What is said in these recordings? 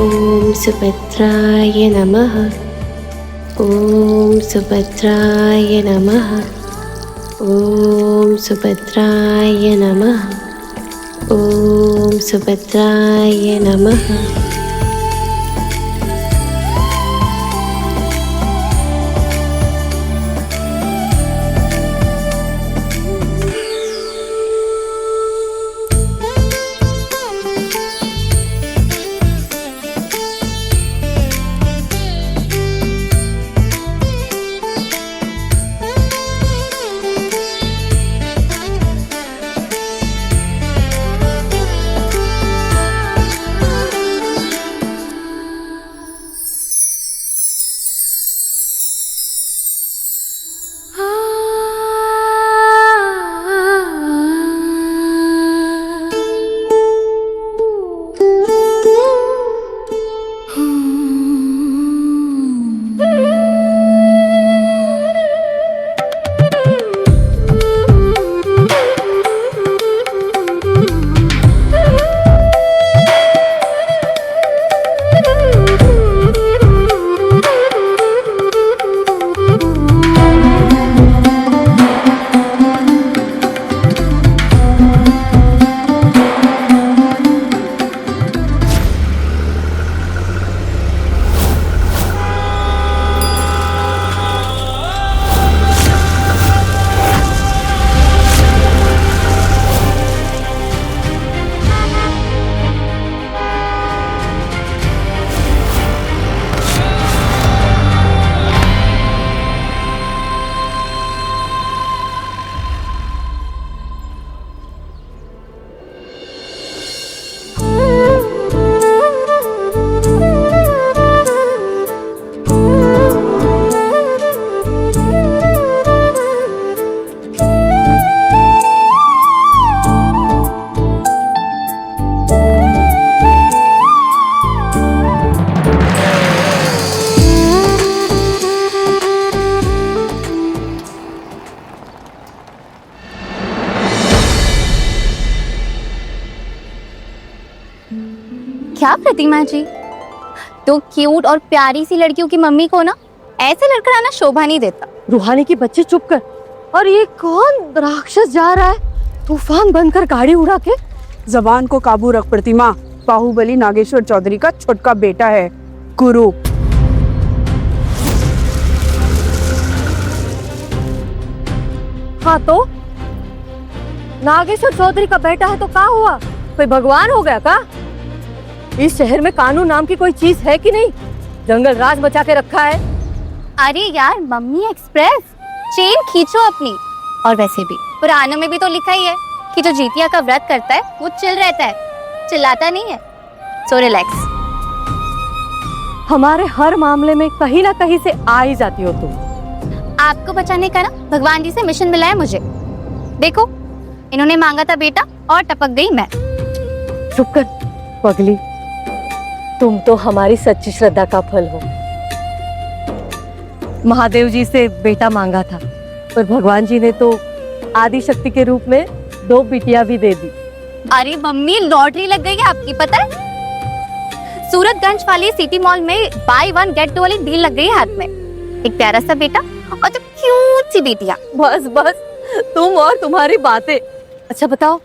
ॐ सुभद्राय नमः। ॐ सुभद्राय नमः। ॐ सुभद्राय नमः। ॐ सुभद्राय नमः। क्या प्रतिमा जी, तो क्यूट और प्यारी सी लड़कियों की मम्मी को ना ऐसे लड़का आना शोभा नहीं देता। रूहानी की बच्चे चुप कर। और ये कौन राक्षस जा रहा है तूफान बनकर गाड़ी उड़ा के? जबान को काबू रख प्रतिमा, बाहुबली नागेश्वर चौधरी का छोटका बेटा है गुरु। हाँ तो नागेश्वर चौधरी का बेटा है तो क्या हुआ? कोई भगवान हो गया का? इस शहर में कानून नाम की कोई चीज है कि नहीं? जंगल राज बचा के रखा है। अरे यार मम्मी एक्सप्रेस, चेन खींचो अपनी। और वैसे भी पुराणों में भी तो लिखा ही है कि जो जीतिया का व्रत करता है वो चिल रहता है, चिल्लाता नहीं है। So relax. हमारे हर मामले में कहीं ना कहीं से आ ही जाती हो तुम। आपको बचाने का ना भगवान जी से मिशन मिला है मुझे। देखो, इन्होंने मांगा था बेटा और टपक गई मैं। चुप कर पगली, तुम तो हमारी सच्ची श्रद्धा का फल हो। महादेव जी से बेटा मांगा था, पर भगवान जी ने तो आदि शक्ति के रूप में 2 बिटिया भी दे दी। अरे मम्मी, लॉटरी लग गई है आपकी, पता है? सूरतगंज वाली सिटी मॉल में बाय 1 गेट 2 वाली डील लग गई है हाथ में। एक प्यारा सा बेटा और जो क्यूट सी बेटियां। बस बस, तुम और तुम्हारी बातें। अच्छा बताओ,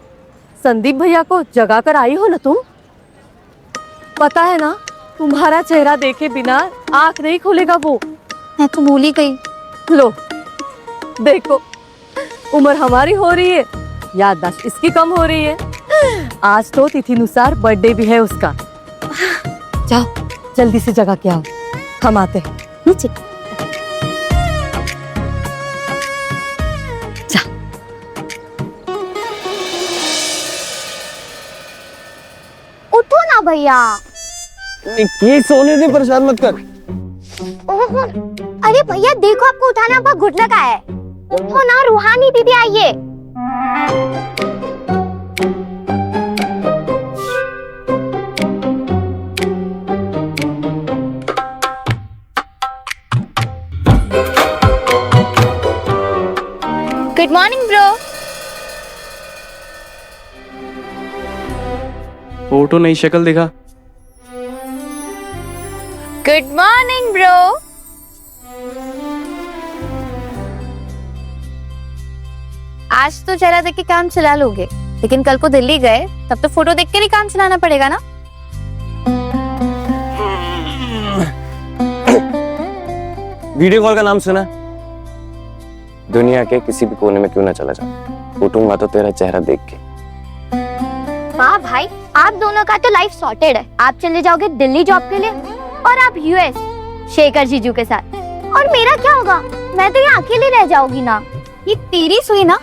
संदीप भैया को जगा कर आई हो ना तुम? पता है ना, तुम्हारा चेहरा देखे बिना आंख नहीं खोलेगा वो। मैं तो भूल ही गई। लो देखो, उम्र हमारी हो रही है, याददाश्त इसकी कम हो रही है। आज तो तिथि अनुसार बर्थडे भी है उसका। जाओ जल्दी से जगा के आओ, हम आते हैं। नीचे जा। उठो ना भैया। ये सोने से परेशान मत कर। ओहो, अरे भैया देखो, आपको उठाना आपका घुटना का है। उठो ना, रूहानी दीदी आई है। Good morning bro. फोटो नई शक्ल दिखा। Good morning bro. आज तो चेहरा देख के काम चला लोगे, लेकिन कल को दिल्ली गए तब तो फोटो देख कर ही काम चलाना पड़ेगा ना। वीडियो कॉल का नाम सुना? दुनिया के किसी भी कोने में क्यों ना चला जा, उठूंगा तो तेरा चेहरा देख के। वाह भाई, आप दोनों का तो लाइफ सॉर्टेड है। आप चले जाओगे दिल्ली जॉब के लिए और आप यूएस शेखर जीजू के साथ। और मेरा क्या होगा? मैं तो यहाँ अकेली रह जाऊंगी ना। ये तेरी सुई ना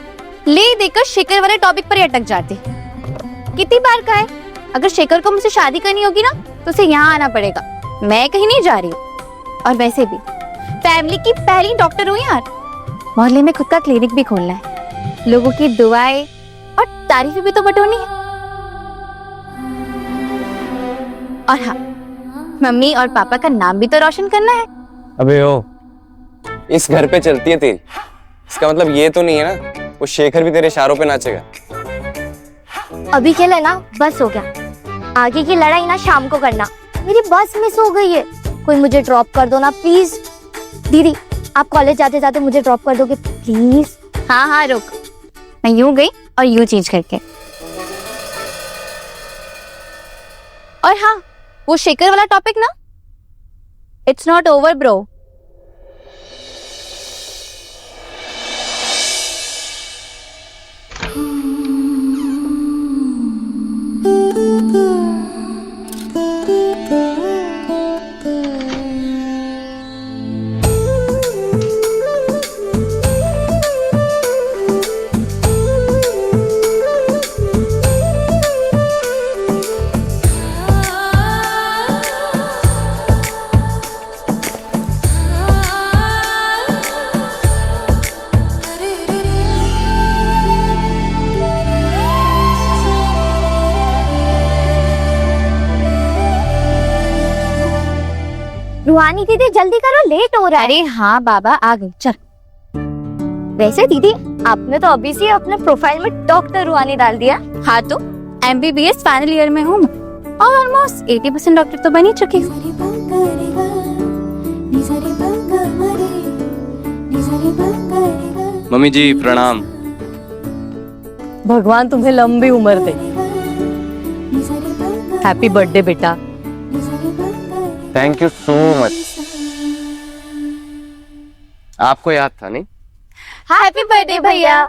ले देकर शेखर वाले टॉपिक पर ही अटक जाती। कितनी बार का है, अगर शेखर को मुझसे शादी करनी होगी ना तो उसे यहाँ आना पड़ेगा। मैं कहीं नहीं जा रही हूँ। और वैसे भी फैमिली की पहली डॉक्टर हूँ यार। मोहल्ले में खुद का क्लिनिक भी खोलना है। लोगों की दुआएं और तारीफें भी तो बटोरनी है। और हाँ, मम्मी और पापा का नाम भी तो रोशन करना है। अबे ओ, इस घर पे चलती है तेरी, इसका मतलब ये तो नहीं है ना वो शेखर भी तेरे इशारों पे नाचेगा। अभी के लिए ना बस हो गया। आगे की लड़ाई ना शाम को करना। मेरी बस मिस हो गई है, कोई मुझे ड्रॉप कर दो ना प्लीज। दीदी, आप कॉलेज जाते जाते मुझे ड्रॉप कर दोगे प्लीज? हाँ हाँ रुक, मैं यूं गई और यूं चेंज करके। और हाँ, वो शेखर वाला टॉपिक ना, इट्स नॉट ओवर ब्रो। रुहानी दीदी जल्दी करो, लेट हो रहा है। अरे हाँ बाबा, आ गई चल। वैसे दीदी, आपने तो अभी से अपने प्रोफाइल में डॉक्टर रुहानी डाल दिया। हाँ तो MBBS फाइनल ईयर में हूँ और ऑलमोस्ट 80% डॉक्टर तो बन ही चुकी हूँ। मम्मी जी प्रणाम। भगवान तुम्हें लंबी उम्र दे। हैप्पी बर्थडे बेटा। Thank you so much. आपको याद था नहीं? हैप्पी बर्थडे भैया।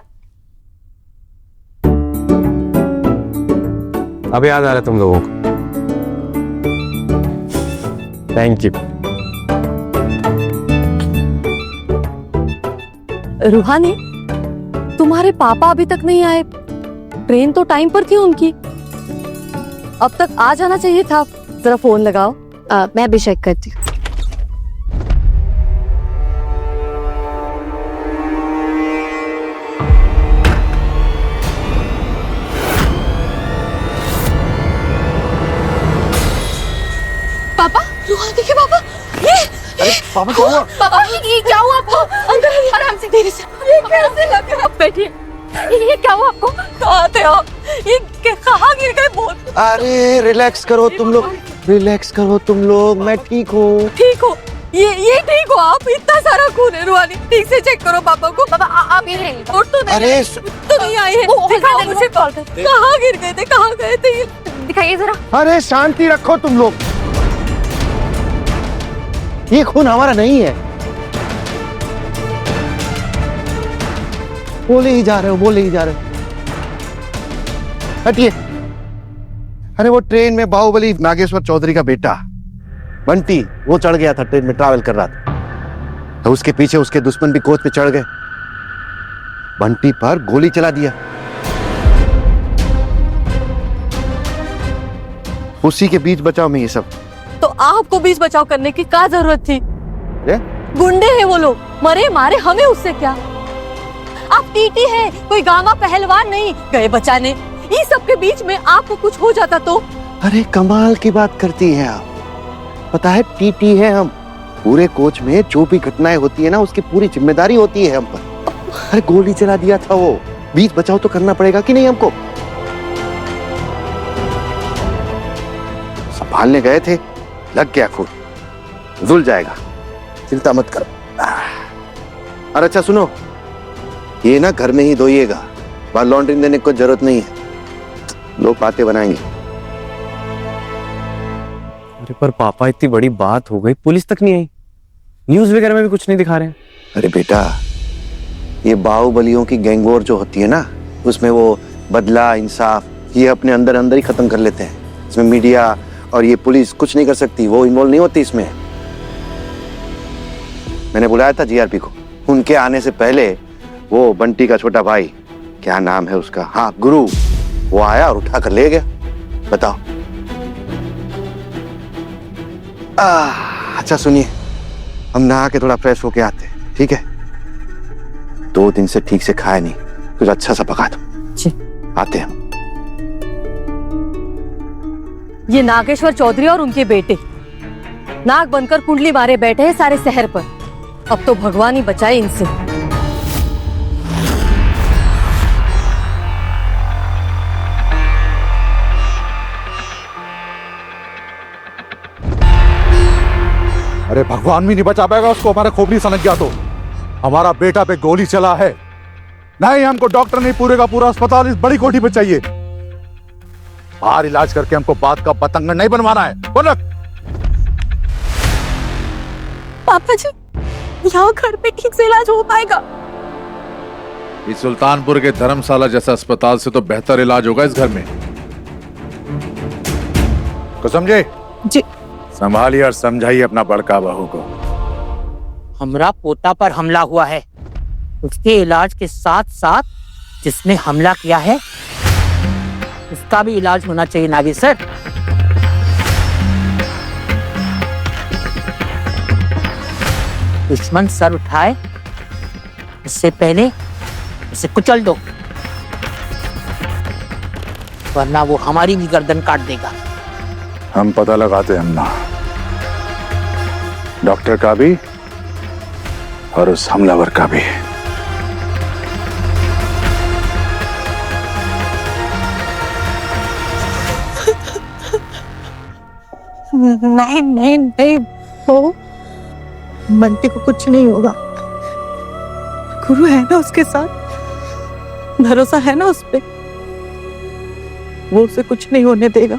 अब याद आ रहा है तुम लोगों को। Thank you. रूहानी, तुम्हारे पापा अभी तक नहीं आए। ट्रेन तो टाइम पर थी उनकी, अब तक आ जाना चाहिए था। जरा फोन लगाओ। मैं भी चेक करती हूँ। पापा, रुहानी के पापा, ये अरे पापा क्या हुआ? पापा ये क्या हुआ आपको? अंदर आराम से, धीरे से। ये कैसे लगा? आप बैठिए। ये क्या हुआ आपको? कहाँ थे आप? ये कहाँ गिर गए? बोल। अरे रिलैक्स करो तुम लोग, रिलैक्स करो तुम लोग, मैं ठीक हूँ। ठीक हो? ये ठीक हो आप? इतना सारा खून है रुहानी, ठीक से चेक करो पापा को। पापा आप ये रहिए। और तो नहीं, अरे तो नहीं आए हैं। दिखाओ मुझे, कॉल कर। कहाँ गिर गए थे? कहाँ गए थे ये? दिखाइए जरा। अरे शांति रखो तुम लोग, ये खून हमारा नहीं है। बोले ही जा रहे हो, बोले ही जा रहे हो। हटिए। अरे वो ट्रेन में बाहुबली नागेश्वर चौधरी का बेटा बंटी, वो चढ़ गया था, ट्रेन में ट्रैवल कर रहा था। तो उसके पीछे उसके दुश्मन भी कोच पे चढ़ गए, बंटी पर गोली चला दिया। उसी के बीच बचाव में ये सब। तो आपको बीच बचाव करने की क्या जरूरत थी? गुंडे हैं वो लोग, मरे मारे हमें उससे क्या। आप टीटी हैं, कोई गामा पहलवान नहीं, गए बचाने। इस सब के बीच में आपको कुछ हो जाता तो? अरे कमाल की बात करती हैं आप। पता है टीटी है हम, पूरे कोच में जो भी घटनाएं होती है ना उसकी पूरी जिम्मेदारी होती है हम पर। अरे गोली चला दिया था वो, बीच बचाव तो करना पड़ेगा कि नहीं हमको। संभालने गए थे, लग गया खून। धुल जाएगा, चिंता मत करो। और अच्छा सुनो, ये ना घर में ही धोइएगा, बाहर लॉन्ड्री देने की जरूरत नहीं है, लोग बातें बनाएंगे। अरे पर पापा, इतनी बड़ी बात हो गई, पुलिस तक नहीं आई, न्यूज वगैरह में भी कुछ नहीं दिखा रहे हैं। अरे बेटा, ये बाहुबलियों की गैंग वॉर जो होती है ना, उसमें वो बदला, इंसाफ, ये अपने अंदर अंदर ही खत्म कर लेते हैं। इसमें मीडिया और ये पुलिस कुछ नहीं कर सकती, वो इन्वॉल्व नहीं होती इसमें। मैंने बुलाया था जीआरपी को, उनके आने से पहले वो बंटी का छोटा भाई, क्या नाम है उसका, हाँ गुरु, वो आया और उठा कर ले गया। बताओ। अच्छा सुनिए, हम नहा के थोड़ा फ्रेश होके आते हैं, ठीक है? 2 दिन से ठीक से खाया नहीं, कुछ अच्छा सा पका दो। आते हैं। ये नागेश्वर चौधरी और उनके बेटे नाक बनकर कुंडली मारे बैठे हैं सारे शहर पर। अब तो भगवान ही बचाए इनसे। अरे भगवान भी नहीं बचा पाएगा उसको, हमारा खोपड़ी सनक गया तो। हमारा बेटा पे गोली चला है, नहीं हमको डॉक्टर नहीं, पूरे का पूरा अस्पताल इस बड़ी कोठी पे चाहिए। बाहर इलाज करके हमको बात का पतंगड़ नहीं बनवाना है। बोल रख। पापा जी, यहाँ घर पे ठीक से इलाज हो पाएगा? इस सुल्तानपुर के धर्मशाला जैसा अस्पताल से तो बेहतर इलाज होगा इस घर में। को समझे? जी। संभालिए और समझाइए अपना बड़का बहू को। हमरा पोता पर हमला हुआ है, उसके इलाज के साथ साथ जिसने हमला किया है उसका भी इलाज होना चाहिए नागेश्वर। दुश्मन सर उठाए उससे पहले उसे कुचल दो, वरना वो हमारी भी गर्दन काट देगा। हम पता लगाते हैं ना, डॉक्टर का भी और उस हमलावर का भी। नहीं नहीं नहीं, वो बंटी को कुछ नहीं होगा। गुरु है ना उसके साथ, भरोसा है ना उस पे, वो उसे कुछ नहीं होने देगा।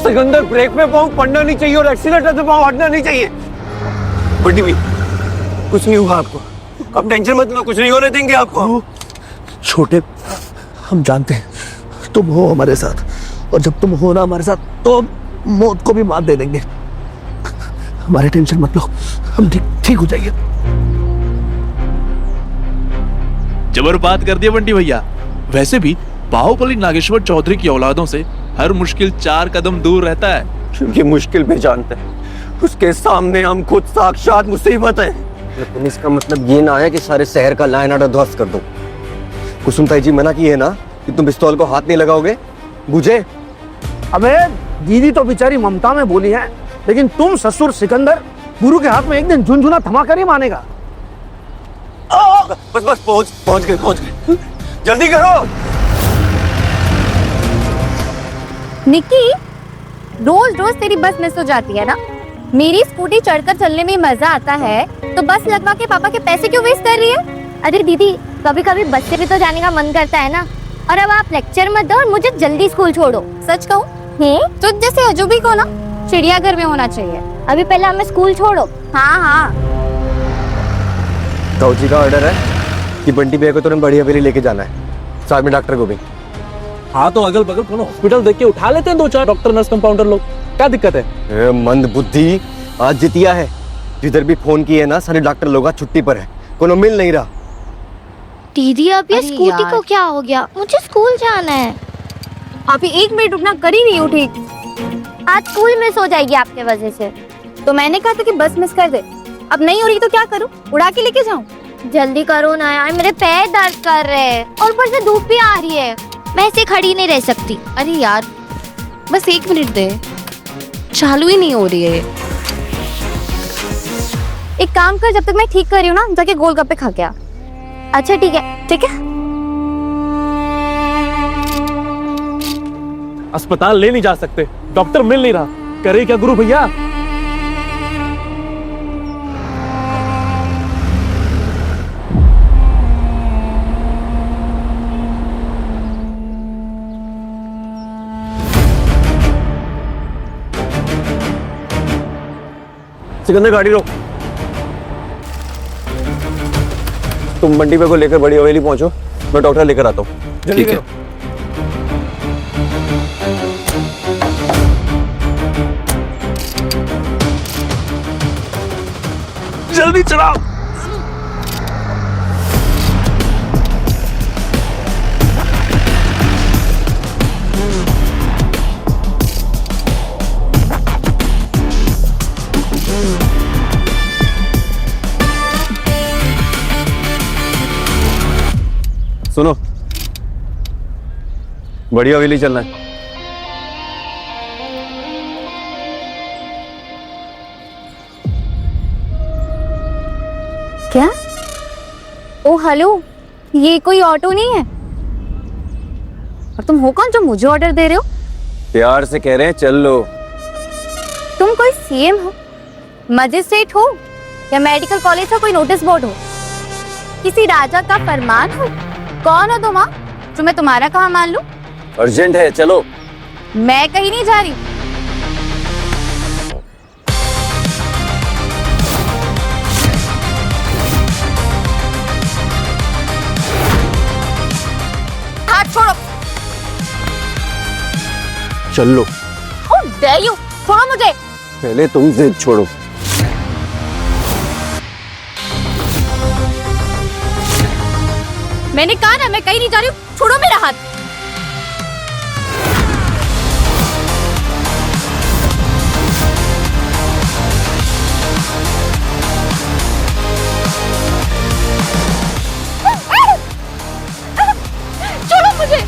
सिकंदर, ब्रेक पे पाँव पड़ना नहीं चाहिए और एक्सीलेटर पे पाँव हटना नहीं चाहिए। बड़ी भी कुछ नहीं हुआ आपको, अब टेंशन मत लो, कुछ नहीं होने देंगे आपको। छोटे, हम जानते हैं तुम हो हमारे साथ, और जब तुम हो ना हमारे साथ तो मौत को भी मात दे देंगे। हमारे टेंशन मत लो, हम ठीक हो जाएंगे। जबर बात कर दिया बंटी भैया। वैसे भी बाहुबली नागेश्वर चौधरी की औलादों से हर मुश्किल 4 कदम दूर रहता है, क्योंकि मुश्किल पहचानते हैं, उसके सामने हम खुद साक्षात मुसीबत है। लेकिन इसका मतलब ये ना है कि सारे शहर का लाइन आर्डर ध्वस्त कर दो। कुसुम ताई जी मना की है ना कि तुम पिस्तौल को हाथ नहीं लगाओगे, बुझे? अबे दीदी तो बेचारी ममता में बोली है, लेकिन तुम ससुर सिकंदर गुरु के हाथ में एक दिन झुनझुना थमाकर ही मानेगा। बस पहुंच गए, जल्दी करो। निक्की, रोज रोज तेरी बस मिस हो जाती है ना। मेरी स्कूटी चढ़कर चलने में मजा आता है, तो बस लगवा के पापा के पैसे क्यों वेस्ट कर रही है? अरे दीदी, कभी कभी बस से भी तो जाने का मन करता है ना। और अब आप लेक्चर मत दो और मुझे जल्दी स्कूल छोड़ो। सच कहूँ, तुझ जैसे अजूबी को ना चिड़ियाघर में होना चाहिए। अभी पहले हमें स्कूल छोड़ो। हाँ। ताऊ जी का ऑर्डर है कि बंटी भैया को तुरंत बड़ी हवेली लेके जाना है, साथ में डॉक्टर को भी। हाँ तो अगल बगल कोनो हॉस्पिटल देख के उठा लेते हैं 2-4 डॉक्टर नर्स कंपाउंडर लोग, क्या दिक्कत है? मंद बुद्धि, आज जितिया है, जिधर भी फोन किए ना सारे डॉक्टर लोग आज छुट्टी पर है, कोनो मिल नहीं रहा। दीदी अब ये अरे स्कूटी यार। को क्या हो गया? मुझे स्कूल जाना है। अभी 1 मिनट रुकना, कर ही नहीं हो ठीक। आज स्कूल मिस हो जाएगी आपके वजह से। तो मैंने कहा था कि बस मिस कर दे। अब नहीं हो रही तो क्या करूं? उड़ा के लेके जाऊं? जल्दी करो ना यार, मेरे पैर दर्द कर रहे हैं और ऊपर से धूप भी आ रही है। मैं ऐसे खड़ी नहीं रह सकती। अरे यार बस 1 मिनट दे, चालू ही नहीं हो रही है। एक काम कर, जब तक मैं ठीक कर रही हूँ ना, जाके गोलगप्पे खा के आ। अच्छा ठीक है। ठीक है। अस्पताल ले नहीं जा सकते, डॉक्टर मिल नहीं रहा, करे क्या गुरु भैया? सिकंदर गाड़ी रोक। तुम मंडी पे को लेकर बड़ी हवेली पहुंचो, मैं डॉक्टर लेकर आता हूँ। ठीक है। जल्दी चलाओ। सुनो, बड़ी हवेली चलना है। क्या? ओ हेलो, ये कोई ऑटो नहीं है। और तुम हो कौन जो मुझे ऑर्डर दे रहे हो? प्यार से कह रहे हैं चल लो। तुम कोई सीएम हो, मजिस्ट्रेट हो, या मेडिकल कॉलेज का कोई नोटिस बोर्ड हो? किसी राजा का फरमान हो? कौन हो तुम? जो मैं तुम्हारा कहाँ मान लूं? अर्जेंट है, चलो। मैं कहीं नहीं जा रही। हाथ छोड़ो। चल लो। How dare you? छोड़ो मुझे। पहले तुम जिद छोड़ो। मैंने कहा ना मैं कहीं नहीं जा रही हूँ, छोड़ो मेरा हाथ। छोड़ो मुझे।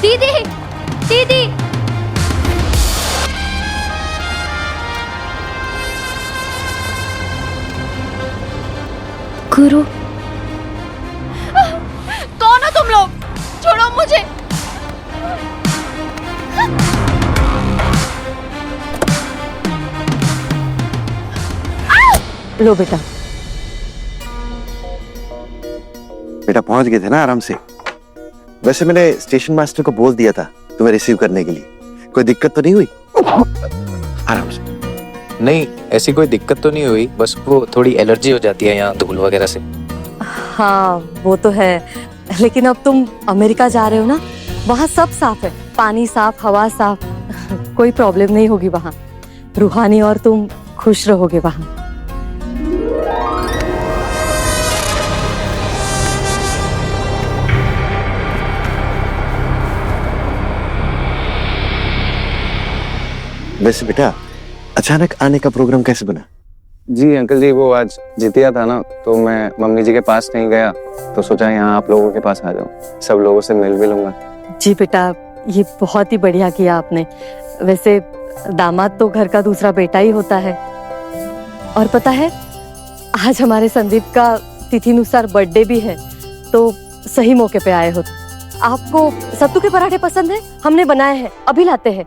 दीदी, दीदी। गुरु, कौन हो तुम लोग? छोड़ो मुझे। लो बेटा। बेटा पहुंच गए थे ना आराम से? वैसे मैंने स्टेशन मास्टर को बोल दिया था तुम्हें रिसीव करने के लिए, कोई दिक्कत तो नहीं हुई? आराम से। नहीं, ऐसी कोई दिक्कत तो नहीं हुई, बस वो थोड़ी एलर्जी हो जाती है यहाँ धूल वगैरह से। हाँ वो तो है, लेकिन अब तुम अमेरिका जा रहे हो ना, वहाँ सब साफ है, पानी साफ, हवा साफ, कोई प्रॉब्लम नहीं होगी वहाँ। रूहानी और तुम खुश रहोगे वहाँ। वैसे बेटा अचानक आने का प्रोग्राम कैसे बना? जी अंकल जी, वो आज जितिया था ना, तो मैं मम्मी जी के पास नहीं गया, तो सोचा यहाँ आप लोगों के पास आ जाऊँ, सब लोगों से मिल भी लूंगा। जी बेटा, ये बहुत ही बढ़िया किया आपने। वैसे दामाद तो घर का दूसरा बेटा ही होता है। और पता है, आज हमारे संदीप का तिथिनुसार बर्थडे भी है, तो सही मौके पे आए हो। आपको सत्तू के पराठे पसंद है? हमने बनाए हैं, अभी लाते हैं।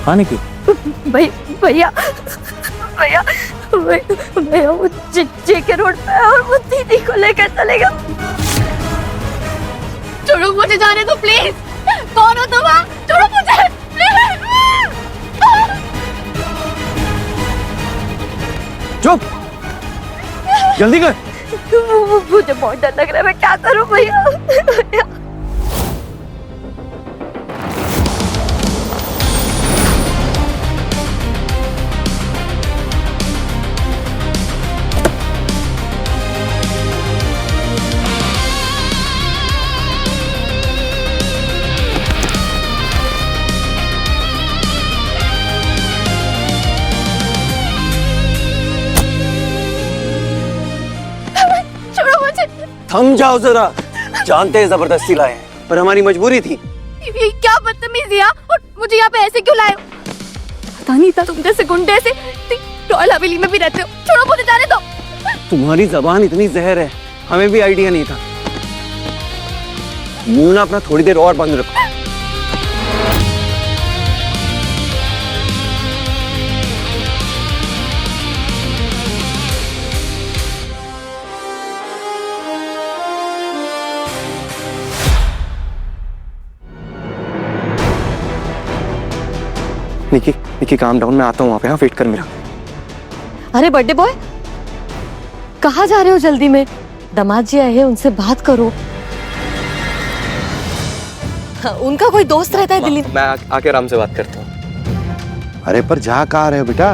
खाने की भैया भैया भैया वो जेके रोड पे है और वो दीदी को लेकर चलेगा। छोड़ो मुझे जाने दो प्लीज। कौन हो तुम? छोड़ो मुझे प्लीज। चुप, जल्दी कर। मुझे बहुत डर लग रहा है, मैं क्या करूं भैया? थम जाओ जरा, जानते हैं जबरदस्ती लाए हैं, पर हमारी मजबूरी थी। ये क्या बदतमीजी है? और मुझे यहाँ पे ऐसे क्यों लाए? पता नहीं था तुम जैसे गुंडे से रॉयल हवेली में भी रहते हो। छोड़ो मुझे जाने दो। तुम्हारी जबान इतनी जहर है, हमें भी आइडिया नहीं था। मुंह ना अपना थोड़ी देर और बंद रखो। निकी, निकी काम डाउन, मैं आता हूँ वहां पे। हाँ, वेट कर मेरा। अरे बर्थडे बॉय, कहाँ जा रहे हो जल्दी में? दामाद जी आए हैं, उनसे बात करो। हाँ, उनका कोई दोस्त रहता है दिल्ली में। मैं आके आराम से बात करता हूँ। अरे पर जा कहाँ रहे हो बेटा?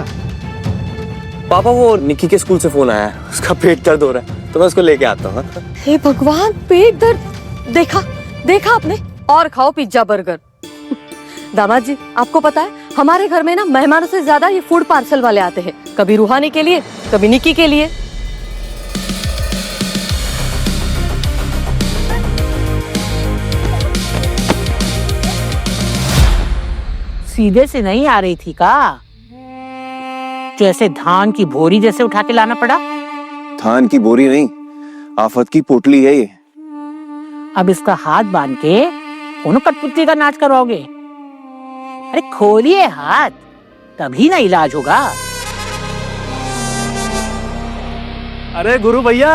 पापा, वो निकी के स्कूल से फोन आया है, उसका पेट दर्द हो रहा है, तो मैं उसको लेके आता हूँ। हे भगवान, पेट दर्द! देखा देखा आपने? और खाओ पिज्जा बर्गर। दामाद जी, आपको पता है हमारे घर में ना मेहमानों से ज्यादा ये फूड पार्सल वाले आते हैं, कभी रूहानी के लिए, कभी निकी के लिए। सीधे से नहीं आ रही थी का? जो ऐसे धान की बोरी जैसे उठा के लाना पड़ा? धान की बोरी नहीं, आफत की पोटली है ये। अब इसका हाथ बांध के कौन कठपुतली का नाच करवाओगे? अरे खोलिए हाथ, तभी ना इलाज होगा। अरे गुरु भैया,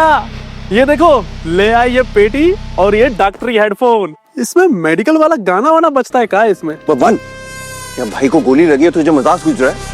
ये देखो, ले आए ये पेटी और ये डॉक्टरी हेडफोन। इसमें मेडिकल वाला गाना वाना बजता है। क्या इसमें? वन, या भाई को गोली लगी है तो तुझे मजाक सूझ रहा है?